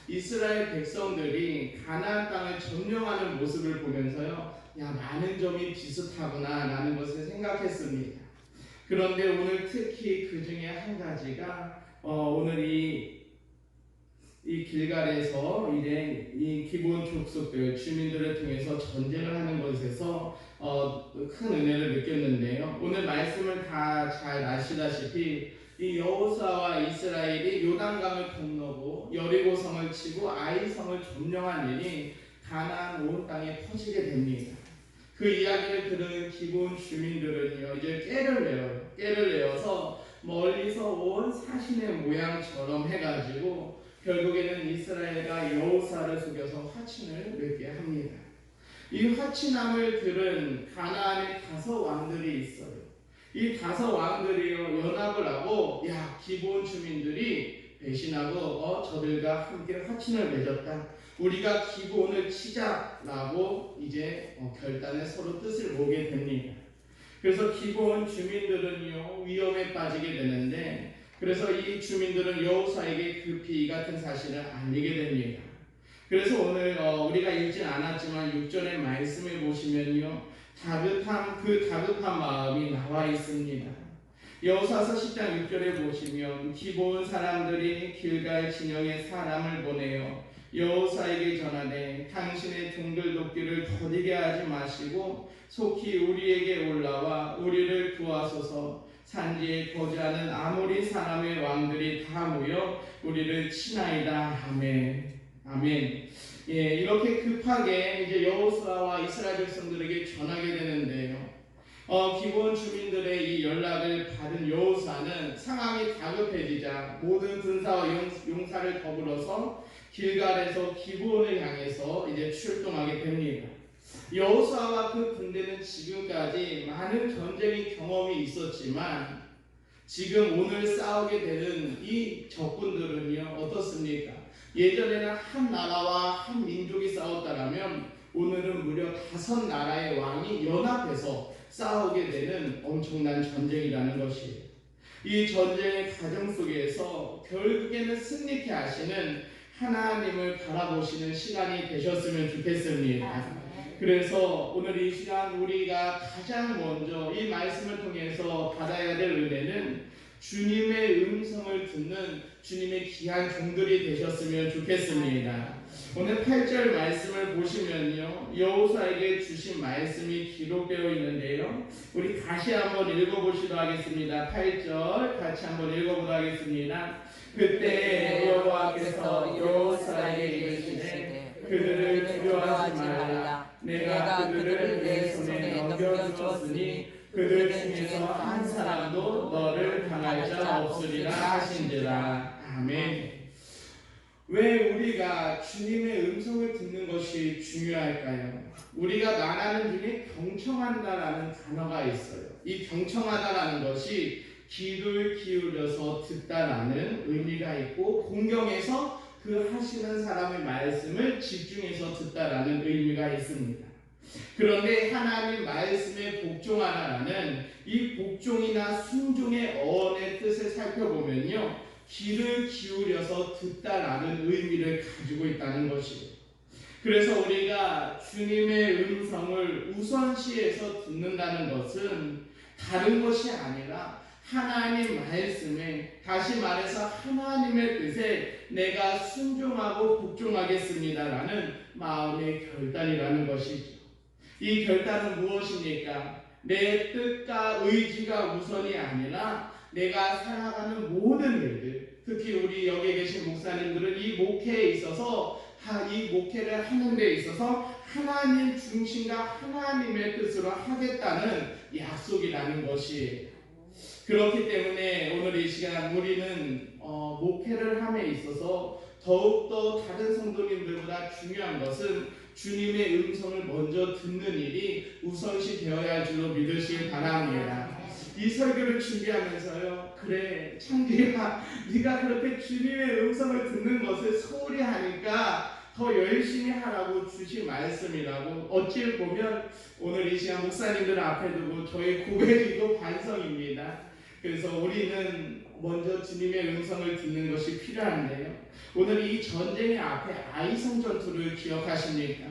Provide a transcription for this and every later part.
이스라엘 백성들이 가나안 땅을 점령하는 모습을 보면서요, 야, 많은 점이 비슷하구나 라는 것을 생각했습니다. 그런데 오늘 특히 그 중에 한 가지가 오늘 이 길갈에서 이제 이 기브온 족속들 주민들을 통해서 전쟁을 하는 것에서 큰 은혜를 느꼈는데요. 오늘 말씀을 다 잘 아시다시피 이 여호수아와 이스라엘이 요단강을 건너고 여리고성을 치고 아이성을 점령한 일이 가나안 온 땅에 퍼지게 됩니다. 그 이야기를 들은 기브온 주민들은요, 이제 깨를 내어서 멀리서 온 사신의 모양처럼 해가지고 결국에는 이스라엘과 여호수아를 속여서 화친을 맺게 합니다. 이 화친함을 들은 가나안의 5 왕들이 있어요. 이 5 왕들이요, 연합을 하고, 야, 기브온 주민들이 배신하고 저들과 함께 화친을 맺었다. 우리가 기브온을 치자라고 이제 결단에 서로 뜻을 모으게 됩니다. 그래서 기브온 주민들은요, 위험에 빠지게 되는데, 그래서 이 주민들은 여호수아에게 급히 이 같은 사실을 알리게 됩니다. 그래서 오늘 우리가 읽진 않았지만 6절의 말씀을 보시면요, 다급한 마음이 나와 있습니다. 여호수아서 10장 6절에 보시면 기브온 사람들이 길갈 진영에 사람을 보내어 여호수아에게 전하되 당신의 종들 돕기를 더디게 하지 마시고 속히 우리에게 올라와 우리를 구하소서. 산지에 거주하는 아모리 사람의 왕들이 다 모여 우리를 치나이다. 아멘. 아멘. 예, 이렇게 급하게 이제 여호수아와 이스라엘 백성들에게 전하게 되는데요. 기브온 주민들의 이 연락을 받은 여호수아는 상황이 다급해지자 모든 군사와 용사를 더불어서 길갈에서 기브온을 향해서 이제 출동하게 됩니다. 여호수아와 그 군대는 지금까지 많은 전쟁의 경험이 있었지만 지금 오늘 싸우게 되는 이 적군들은요, 어떻습니까? 예전에는 한 나라와 한 민족이 싸웠다라면 오늘은 무려 5 나라의 왕이 연합해서 싸우게 되는 엄청난 전쟁이라는 것이에요. 이 전쟁의 과정 속에서 결국에는 승리케 하시는 하나님을 바라보시는 시간이 되셨으면 좋겠습니다. 그래서 오늘 이 시간 우리가 가장 먼저 이 말씀을 통해서 받아야 될 은혜는 주님의 음성을 듣는 주님의 귀한 종들이 되셨으면 좋겠습니다. 오늘 8절 말씀을 보시면요, 여호수아에게 주신 말씀이 기록되어 있는데요, 우리 다시 한번 읽어보시도록 하겠습니다. 8절 같이 한번 읽어보도록 하겠습니다. 그때 여호와께서 여호수아에게 이르시되 그들을 두려워하지 말라. 내가 그들을 내 손에 넘겨주었으니 그들 중에서 한 사람도 너를 당할 자 없으리라 하신지라. 아멘. 왜 우리가 주님의 음성을 듣는 것이 중요할까요? 우리가 말하는 중에 경청한다라는 단어가 있어요. 이 경청하다라는 것이 귀를 기울여서 듣다라는 의미가 있고, 공경에서 그 하시는 사람의 말씀을 집중해서 듣다라는 의미가 있습니다. 그런데 하나님 말씀에 복종하라라는 이 복종이나 순종의 어원의 뜻을 살펴보면요, 귀를 기울여서 듣다라는 의미를 가지고 있다는 것이에요. 그래서 우리가 주님의 음성을 우선시해서 듣는다는 것은 다른 것이 아니라 하나님 말씀에, 다시 말해서 하나님의 뜻에 내가 순종하고 복종하겠습니다라는 마음의 결단이라는 것이죠. 이 결단은 무엇입니까? 내 뜻과 의지가 우선이 아니라 내가 살아가는 모든 일들, 특히 우리 여기 계신 목사님들은 이 목회에 있어서, 이 목회를 하는 데 있어서 하나님 중심과 하나님의 뜻으로 하겠다는 약속이라는 것이, 그렇기 때문에 오늘 이 시간 우리는 목회를 함에 있어서 더욱더 다른 성도님들보다 중요한 것은 주님의 음성을 먼저 듣는 일이 우선시 되어야 할 줄로 믿으시기 바랍니다. 이 설교를 준비하면서요, 그래 창기야, 네가 그렇게 주님의 음성을 듣는 것을 소홀히 하니까 더 열심히 하라고 주신 말씀이라고, 어찌 보면 오늘 이 시간 목사님들 앞에 두고 저의 고백이고 반성입니다. 그래서 우리는 먼저 주님의 음성을 듣는 것이 필요한데요. 오늘 이 전쟁의 앞에 아이성 전투를 기억하십니까?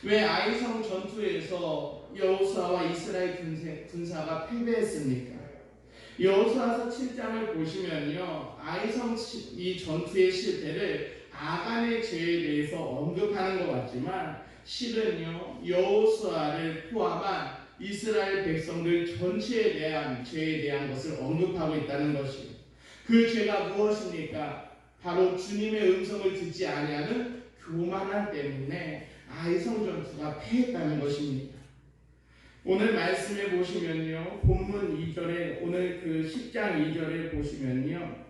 왜 아이성 전투에서 여호수아와 이스라엘 군사가 패배했습니까? 여호수아서 7장을 보시면요, 아이성 이 전투의 실패를 아간의 죄에 대해서 언급하는 것 같지만 실은요, 여호수아를 포함한 이스라엘 백성들 전체에 대한 죄에 대한 것을 언급하고 있다는 것이요. 그 죄가 무엇입니까? 바로 주님의 음성을 듣지 아니하는 교만함 때문에 아이성 전투가 패했다는 것입니다. 오늘 말씀에 보시면요, 본문 2절에 오늘 그 10장 2절에 보시면요,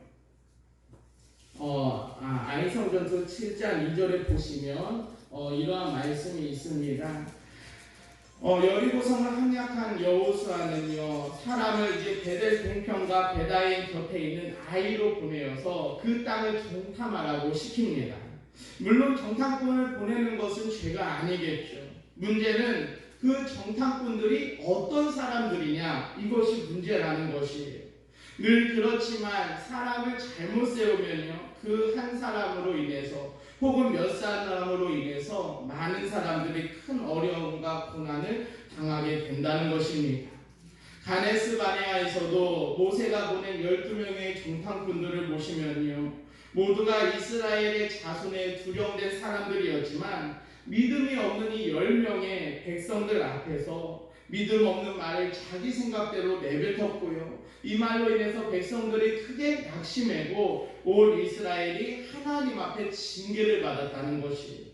아이성 전투 7장 2절에 보시면 이러한 말씀이 있습니다. 여리고성을 함락한 여호수아는요, 사람을 이제 베델 동편과 베다인 곁에 있는 아이로 보내어서 그 땅을 정탐하라고 시킵니다. 물론 정탐꾼을 보내는 것은 죄가 아니겠죠. 문제는 그 정탐꾼들이 어떤 사람들이냐, 이것이 문제라는 것이에요. 늘 그렇지만 사람을 잘못 세우면요, 그 한 사람으로 인해서 혹은 몇 사람으로 인해서 많은 사람들이 큰 어려움과 고난을 당하게 된다는 것입니다. 가데스 바네아에서도 모세가 보낸 12명의 정탐꾼들을 보시면요, 모두가 이스라엘의 자손에 두려움된 사람들이었지만 믿음이 없는 이 10명의 백성들 앞에서 믿음 없는 말을 자기 생각대로 내뱉었고요, 이 말로 인해서 백성들이 크게 낙심하고 온 이스라엘이 하나님 앞에 징계를 받았다는 것이에요.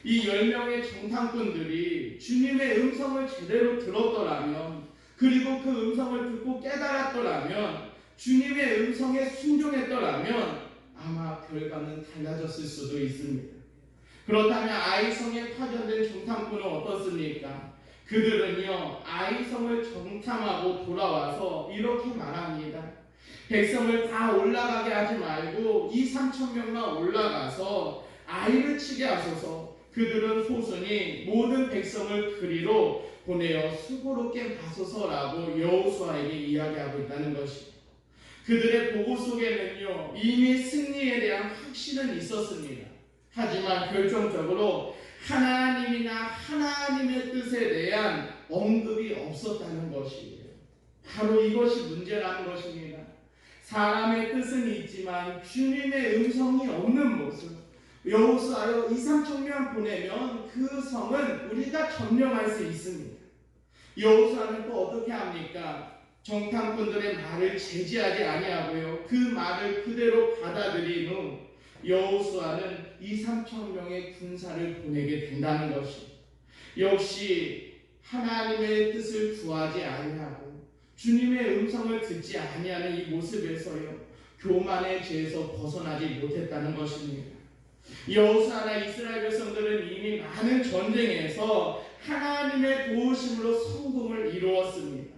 이 10명의 정탐꾼들이 주님의 음성을 제대로 들었더라면, 그리고 그 음성을 듣고 깨달았더라면, 주님의 음성에 순종했더라면 아마 결과는 달라졌을 수도 있습니다. 그렇다면 아이성에 파견된 정탐꾼은 어떻습니까? 그들은요, 아이성을 정탐하고 돌아와서 이렇게 말합니다. 백성을 다 올라가게 하지 말고 2,000~3,000명만 올라가서 아이를 치게 하소서. 그들은 소순이 모든 백성을 그리로 보내어 수고롭게 하소서라고 여호수아에게 이야기하고 있다는 것입니다. 그들의 보고 속에는요, 이미 승리에 대한 확신은 있었습니다. 하지만 결정적으로 하나님이나 하나님의 뜻에 대한 언급이 없었다는 것이에요. 바로 이것이 문제라는 것입니다. 사람의 뜻은 있지만 주님의 음성이 없는 모습. 여호수아여 2,000~3,000명 보내면 그 성은 우리가 점령할 수 있습니다. 여호수아는 또 어떻게 합니까? 정탐꾼들의 말을 제지하지 아니하고요, 그 말을 그대로 받아들인 후 여호수아는 2,000~3,000명의 군사를 보내게 된다는 것입니다. 역시 하나님의 뜻을 구하지 아니하고 주님의 음성을 듣지 아니하는 이 모습에서요, 교만의 죄에서 벗어나지 못했다는 것입니다. 여호수아나 이스라엘 백성들은 이미 많은 전쟁에서 하나님의 도우심으로 성공을 이루었습니다.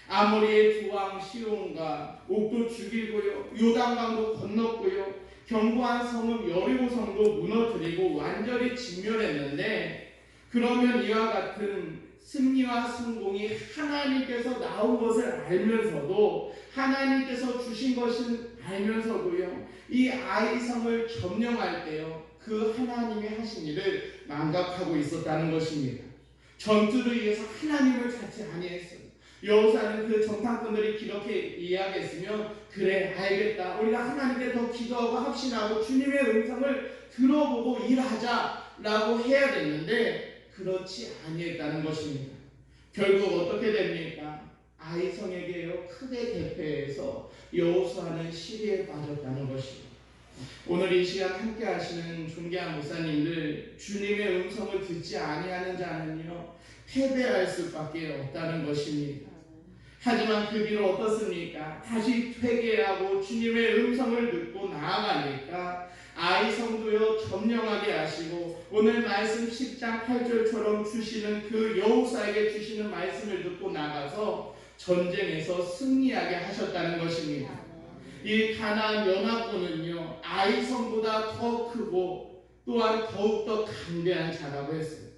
아모리의 두 왕 시온과 옥도 죽이고요, 요단강도 건넜고요, 견고한 성읍 여리고성도 무너뜨리고 완전히 진멸했는데, 그러면 이와 같은 승리와 성공이 하나님께서 나온 것을 알면서도, 하나님께서 주신 것을 알면서도요, 이 아이성을 점령할 때요, 그 하나님이 하신 일을 망각하고 있었다는 것입니다. 전투를 위해서 하나님을 찾지 아니했어요. 여호수아는 그 정탐꾼들이 그렇게 이야기했으면, 그래 알겠다, 우리가 하나님께 더 기도하고 합심하고 주님의 음성을 들어보고 일하자라고 해야 됐는데 그렇지 아니했다는 것입니다. 결국 어떻게 됩니까? 아이성에게요, 크게 대패해서 여호수아는 시리에 빠졌다는 것입니다. 오늘 이 시간 함께 하시는 존귀한 목사님들, 주님의 음성을 듣지 아니하는 자는요, 패배할 수밖에 없다는 것입니다. 하지만 그 뒤로 어떻습니까? 다시 회개하고 주님의 음성을 듣고 나아가니까 아이성도요, 점령하게 하시고, 오늘 말씀 10장 8절처럼 주시는 그 여호수아에게 주시는 말씀을 듣고 나가서 전쟁에서 승리하게 하셨다는 것입니다. 이 가나안 연합군은요, 아이성보다 더 크고 또한 더욱더 강대한 자라고 했어요.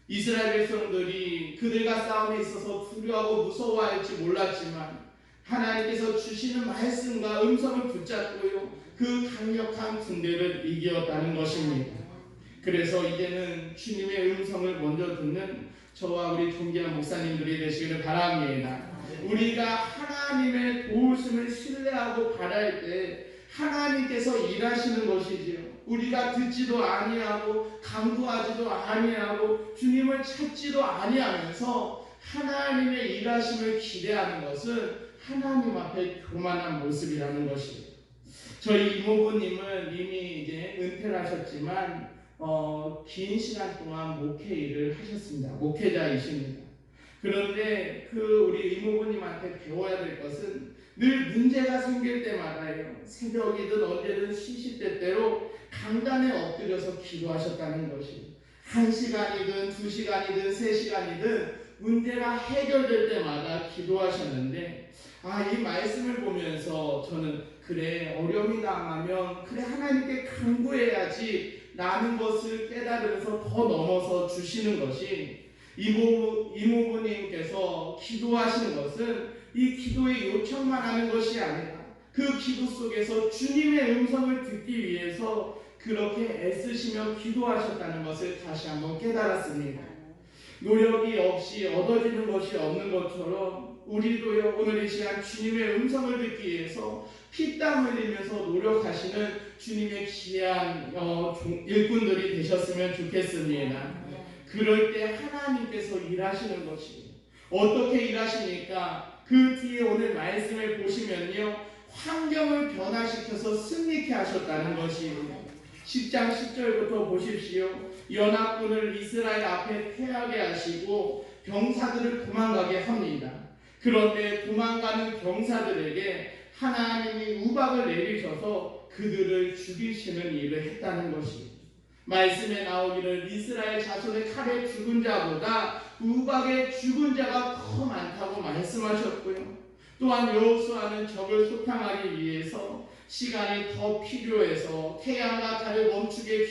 이스라엘 백성들이 그들과 싸움에 있어서 두려워하고 무서워할지 몰랐지만 하나님께서 주시는 말씀과 음성을 붙잡고요, 그 강력한 군대를 이겼다는 것입니다. 그래서 이제는 주님의 음성을 먼저 듣는 저와 우리 존귀한 목사님들이 되시기를 바랍니다. 우리가 하나님의 도우심을 신뢰하고 바랄 때 하나님께서 일하시는 것이지요. 우리가 듣지도 아니하고 간구하지도 아니하고 주님을 찾지도 아니하면서 하나님의 일하심을 기대하는 것은 하나님 앞에 교만한 모습이라는 것이에요. 저희 이모부님은 이미 이제 은퇴를 하셨지만 긴 시간 동안 목회 일을 하셨습니다. 목회자이십니다. 그런데 우리 이모부님한테 배워야 될 것은 늘 문제가 생길 때마다요, 새벽이든 언제든 시시때때로 강단에 엎드려서 기도하셨다는 것이, 1시간이든 2시간이든 3시간이든 문제가 해결될 때마다 기도하셨는데, 이 말씀을 보면서 저는 그래, 어려움이 당하면 그래 하나님께 간구해야지 라는 것을 깨달으면서 더 넘어서 주시는 것이, 이모부님께서 기도하시는 것은 이 기도의 요청만 하는 것이 아니라 그 기도 속에서 주님의 음성을 듣기 위해서 그렇게 애쓰시며 기도하셨다는 것을 다시 한번 깨달았습니다. 노력이 없이 얻어지는 것이 없는 것처럼 우리도요, 오늘 이 시간 주님의 음성을 듣기 위해서 피땀 흘리면서 노력하시는 주님의 귀한 일꾼들이 되셨으면 좋겠습니다. 그럴 때 하나님께서 일하시는 것이 어떻게 일하시니까 그 뒤에 오늘 말씀을 보시면요, 환경을 변화시켜서 승리케 하셨다는 것이에요. 10장 10절부터 보십시오. 연합군을 이스라엘 앞에 패하게 하시고 병사들을 도망가게 합니다. 그런데 도망가는 병사들에게 하나님이 우박을 내리셔서 그들을 죽이시는 일을 했다는 것이에요. 말씀에 나오기를 이스라엘 자손의 칼에 죽은 자보다 우박에 죽은 자가 더 많다고 말씀하셨고요. 또한 여호수아는 적을 소탕하기 위해서 시간이 더 필요해서 태양과 달을 멈추게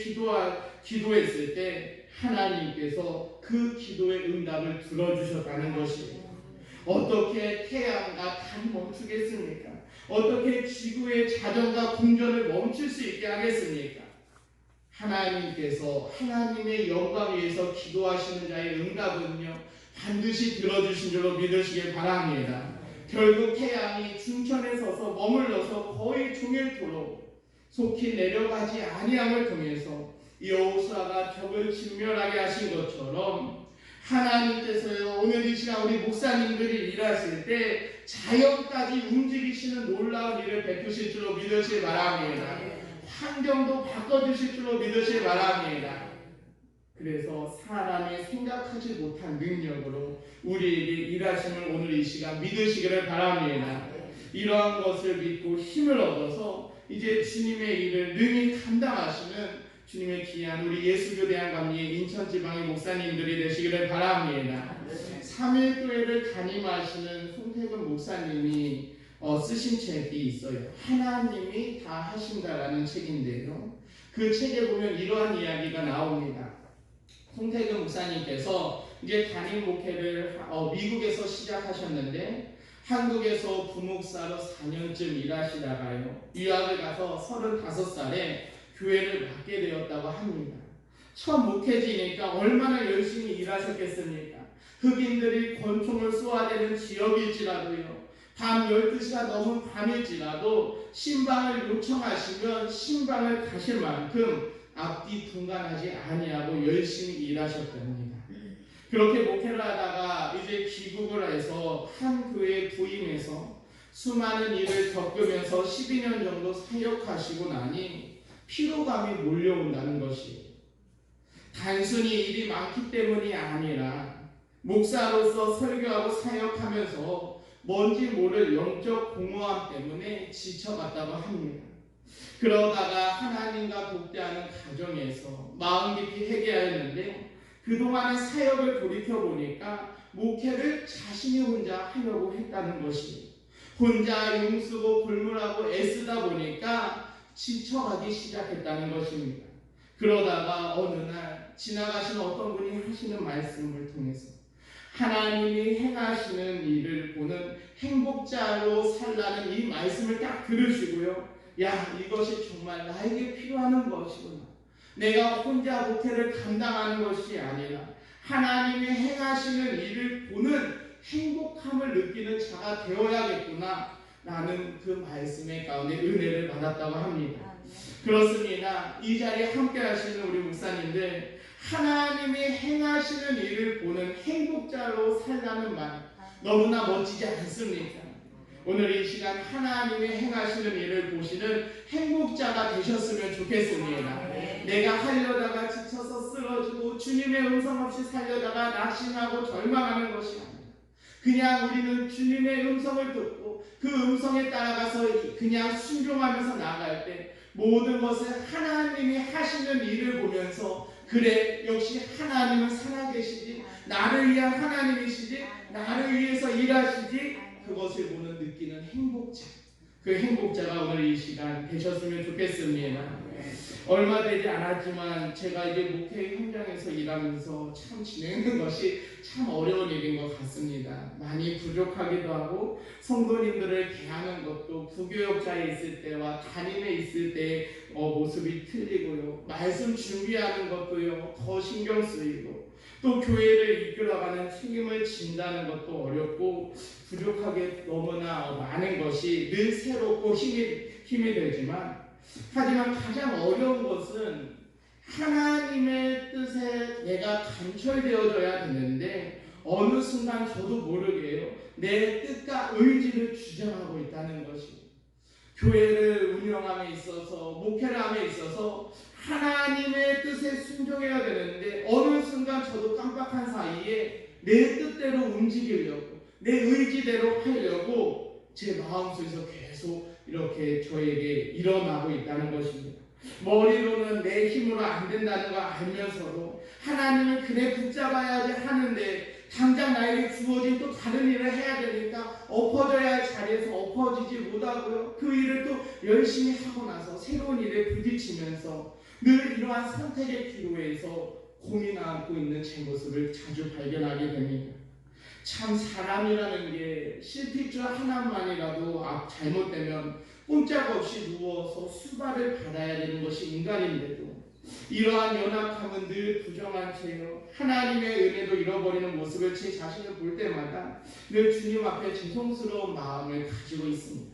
기도했을 때 하나님께서 그 기도의 응답을 들어주셨다는 것이에요. 어떻게 태양과 달이 멈추겠습니까? 어떻게 지구의 자전과 공전을 멈출 수 있게 하겠습니까? 하나님께서 하나님의 영광 위에서 기도하시는 자의 응답은요, 반드시 들어주신 줄로 믿으시길 바랍니다. 결국 태양이 중천에 서서 머물러서 거의 종일토록 속히 내려가지 아니함을 통해서 여호수아가 적을 진멸하게 하신 것처럼 하나님께서요, 오늘 이 시간 우리 목사님들이 일하실 때 자연까지 움직이시는 놀라운 일을 베푸실 줄로 믿으시길 바랍니다. 환경도 바꿔주실 줄로 믿으시길 바랍니다. 그래서 사람이 생각하지 못한 능력으로 우리에게 일하심을 오늘 이 시간 믿으시기를 바랍니다. 이러한 것을 믿고 힘을 얻어서 이제 주님의 일을 능히 감당하시는 주님의 귀한 우리 예수교대한 감리의 인천지방의 목사님들이 되시기를 바랍니다. 3일교회를 담임하시는 송태근 목사님이 쓰신 책이 있어요. 하나님이 다 하신다라는 책인데요, 그 책에 보면 이러한 이야기가 나옵니다. 송태근 목사님께서 이제 담임 목회를 미국에서 시작하셨는데 한국에서 부목사로 4년쯤 일하시다가요, 유학을 가서 35살에 교회를 맡게 되었다고 합니다. 첫 목회지니까 얼마나 열심히 일하셨겠습니까? 흑인들이 권총을 쏘아대는 지역일지라도요, 밤 12시가 넘은 밤일지라도 신방을 요청하시면 신방을 가실 만큼 앞뒤 분간하지 아니하고 열심히 일하셨답니다. 그렇게 목회를 하다가 이제 귀국을 해서 한 교회에 부임해서 수많은 일을 겪으면서 12년 정도 사역하시고 나니 피로감이 몰려온다는 것이에요. 단순히 일이 많기 때문이 아니라 목사로서 설교하고 사역하면서 뭔지 모를 영적 공허함 때문에 지쳐갔다고 합니다. 그러다가 하나님과 독대하는 가정에서 마음 깊이 회개하였는데 그동안의 사역을 돌이켜보니까 목회를 자신이 혼자 하려고 했다는 것이에요. 혼자 용쓰고 골몰하고 애쓰다 보니까 지쳐가기 시작했다는 것입니다. 그러다가 어느 날 지나가시는 어떤 분이 하시는 말씀을 통해서 하나님이 행하시는 일을 보는 행복자로 살라는 이 말씀을 딱 들으시고요. 야, 이것이 정말 나에게 필요한 것이구나. 내가 혼자 목회를 감당하는 것이 아니라 하나님이 행하시는 일을 보는 행복함을 느끼는 자가 되어야겠구나. 라는 그 말씀의 가운데 은혜를 받았다고 합니다. 그렇습니다. 이 자리에 함께 하시는 우리 목사님들, 하나님이 행하시는 일을 보는 행복자로 살라는 말 너무나 멋지지 않습니까? 오늘 이 시간 하나님이 행하시는 일을 보시는 행복자가 되셨으면 좋겠습니다. 내가 하려다가 지쳐서 쓰러지고 주님의 음성 없이 살려다가 낙심하고 절망하는 것이 아닙니다. 그냥 우리는 주님의 음성을 듣고 그 음성에 따라가서 그냥 순종하면서 나아갈 때 모든 것을 하나님이 하시는 일을 보면서 그래, 역시 하나님은 살아계시지, 나를 위한 하나님이시지, 나를 위해서 일하시지, 그것을 보는 느끼는 행복자, 그 행복자가 오늘 이 시간 되셨으면 좋겠습니다. 얼마 되지 않았지만 제가 이제 목회 현장에서 일하면서 참 지내는 것이 참 어려운 일인 것 같습니다. 많이 부족하기도 하고 성도님들을 대하는 것도 부교역자에 있을 때와 담임에 있을 때의 모습이 틀리고요. 말씀 준비하는 것도요 더 신경 쓰이고 또 교회를 이끌어가는 책임을 진다는 것도 어렵고 부족하게 너무나 많은 것이 늘 새롭고 힘이 되지만 하지만 가장 어려운 것은 하나님의 뜻에 내가 간철되어져야 되는데 어느 순간 저도 모르게요 내 뜻과 의지를 주장하고 있다는 것이 교회를 운영함에 있어서 목회를 함에 있어서 하나님의 뜻에 순종해야 되는데 어느 순간 저도 깜빡한 사이에 내 뜻대로 움직이려고 내 의지대로 하려고 제 마음속에서 계속 이렇게 저에게 일어나고 있다는 것입니다. 머리로는 내 힘으로 안 된다는 걸 알면서도 하나님을 그래 붙잡아야지 하는데 당장 나에게 주어진 또 다른 일을 해야 되니까 엎어져야 할 자리에서 엎어지지 못하고요. 그 일을 또 열심히 하고 나서 새로운 일에 부딪히면서 늘 이러한 선택의 기로에서 고민하고 있는 제 모습을 자주 발견하게 됩니다. 참 사람이라는 게 실핏줄 하나만이라도 잘못되면 꼼짝없이 누워서 수발을 받아야 되는 것이 인간인데도 이러한 연약함은 늘 부정한 채요 하나님의 은혜도 잃어버리는 모습을 제 자신을 볼 때마다 늘 주님 앞에 죄송스러운 마음을 가지고 있습니다.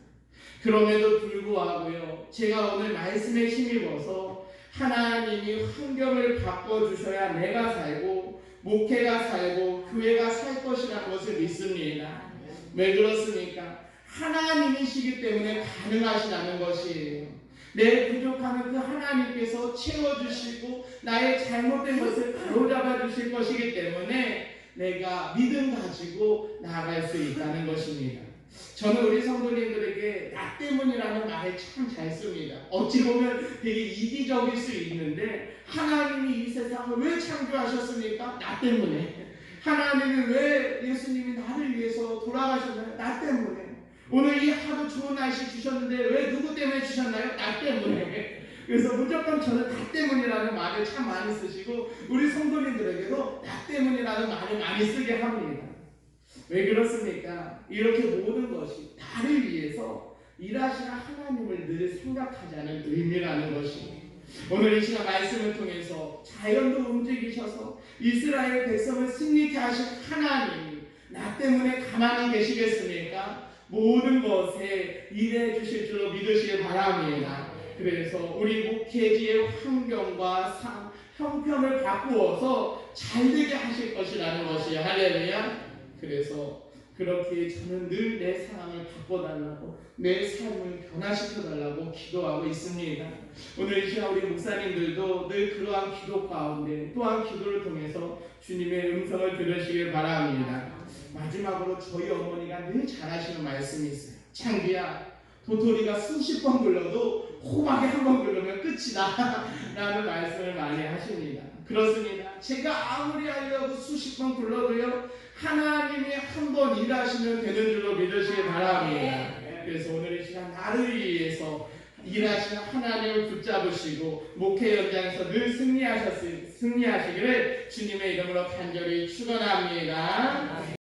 그럼에도 불구하고요 제가 오늘 말씀에 힘입어서 하나님이 환경을 바꿔주셔야 내가 살고 목회가 살고 교회가 살 것이라는 것을 믿습니다. 왜 그렇습니까? 하나님이시기 때문에 가능하시다는 것이에요. 내 부족함을 그 하나님께서 채워주시고 나의 잘못된 것을 바로잡아 주실 것이기 때문에 내가 믿음 가지고 나아갈 수 있다는 것입니다. 저는 우리 성도님들에게 나 때문이라는 말을 참 잘 씁니다. 어찌 보면 되게 이기적일 수 있는데 하나님이 이 세상을 왜 창조하셨습니까? 나 때문에. 하나님이 왜 예수님이 나를 위해서 돌아가셨나요? 나 때문에. 오늘 이 하루 좋은 날씨 주셨는데 왜 누구 때문에 주셨나요? 나 때문에. 그래서 무조건 저는 나 때문이라는 말을 참 많이 쓰시고 우리 성도님들에게도 나 때문이라는 말을 많이 쓰게 합니다. 왜 그렇습니까? 이렇게 모든 것이 나를 위해서 일하시는 하나님을 늘 생각하자는 의미라는 것입니다. 오늘 이 시간 말씀을 통해서 자연도 움직이셔서 이스라엘 백성을 승리케 하신 하나님이 나 때문에 가만히 계시겠습니까? 모든 것에 일해 주실 줄로 믿으시길 바랍니다. 그래서 우리 목회지의 환경과 형편을 바꾸어서 잘되게 하실 것이라는 것이에요. 할렐루야. 그래서 그렇게 저는 늘 내 상황을 바꿔달라고 내 삶을 변화시켜달라고 기도하고 있습니다. 오늘 이 시간 우리 목사님들도 늘 그러한 기도 가운데 또한 기도를 통해서 주님의 음성을 들으시길 바랍니다. 마지막으로 저희 어머니가 늘 잘하시는 말씀이 있어요. 창규야, 도토리가 수십 번 굴러도 호박에 한 번 굴르면 끝이다 라는 말씀을 많이 하십니다. 그렇습니다. 제가 아무리 하려고 수십 번 굴러도요 하나님이 한 번 일하시면 되는 줄로 믿으시기 바랍니다. 그래서 오늘 이 시간 나를 위해서 일하시는 하나님을 붙잡으시고 목회 현장에서 늘 승리하시기를 주님의 이름으로 간절히 축원합니다.